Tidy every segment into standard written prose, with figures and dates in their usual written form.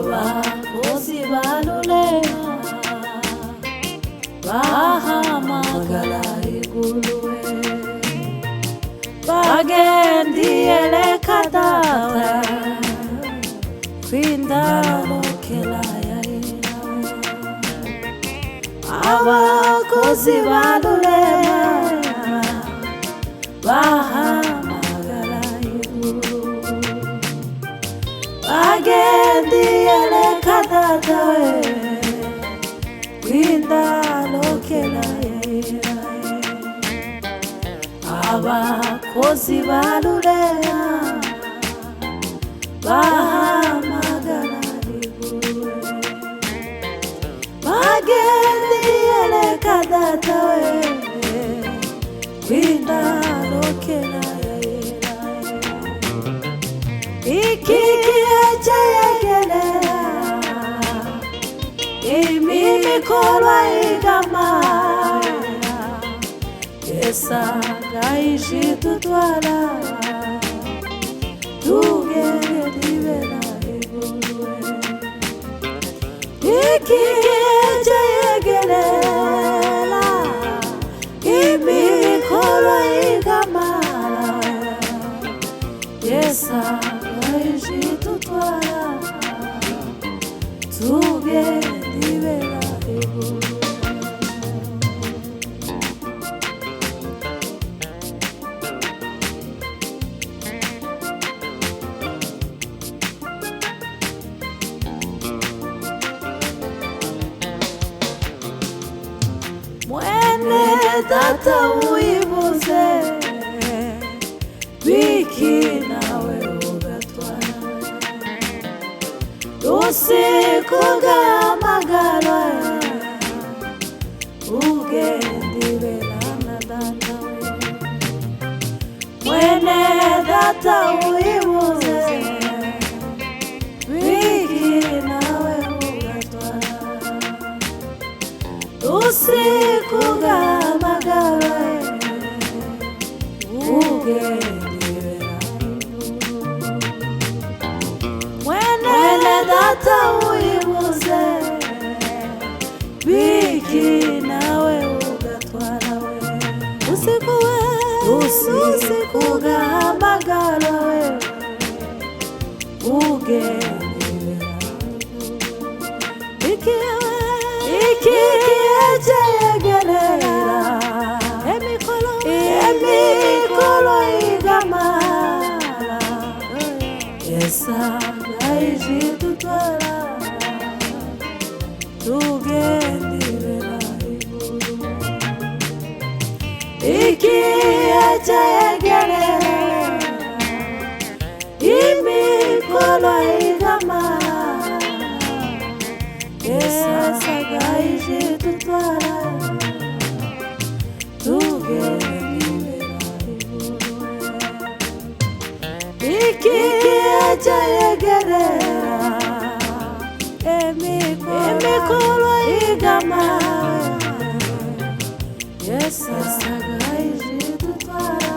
abakozi balulema bahamagala iguluwe bagendiyele kadata kwindalo kelaya abakozi balulema bahamagala iguluwe bagendiyele kadata kwindalo kelaya abakozi balulema bahamagala iguluwe bagendiyele kadata kwindalo kelaya ikikiyejeyegelela imikolo igamaya esanga ishitutwala tugendibela iguluwe ikikiyejeyegelela imikolo igamaya esanga ishitutwala tugendibela iguluwe mwene data uyibuze biki nawe ugatwara usiku gahamagara ugendibela na data mwene data uyibuze biki nawe ugatwara usiku gahamagara ugendibela mwene data uyibuze biki nawe ugatwara usiku gahamagara ugendibela ikiyejeyegelela emikolo igamala esanga ishitutwala tugendibela iguluwe ikiyejeyegelela imikolo igamala esanga ishitutwala tugendibela iguluwe ikiyejeyegelela emikolo igamala esanga ishitutwala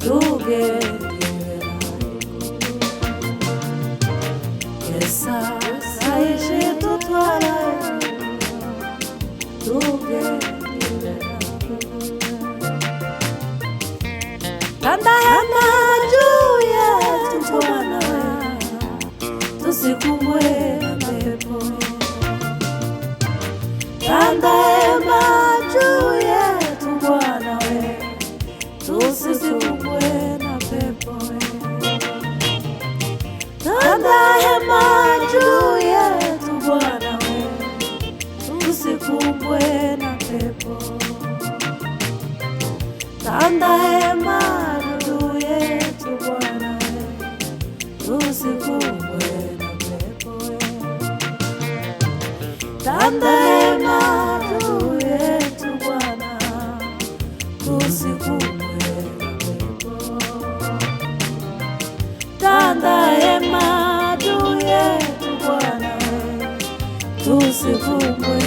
tugendibela esanga ishitutwala tugendibela kanda hema juu yetu Bwana tusikumbwe na pepo kanda hema juu yetu Bwana tusikumbwe na pepo kanda hema juu yetu Bwana tusikumbwe na pepo kanda hema juu yetu Bwana tusikumbwe na pepo kanda hema juu yetu Bwana tusikumbwe na pepo kanda hema juu yetu Bwana tusikumbwe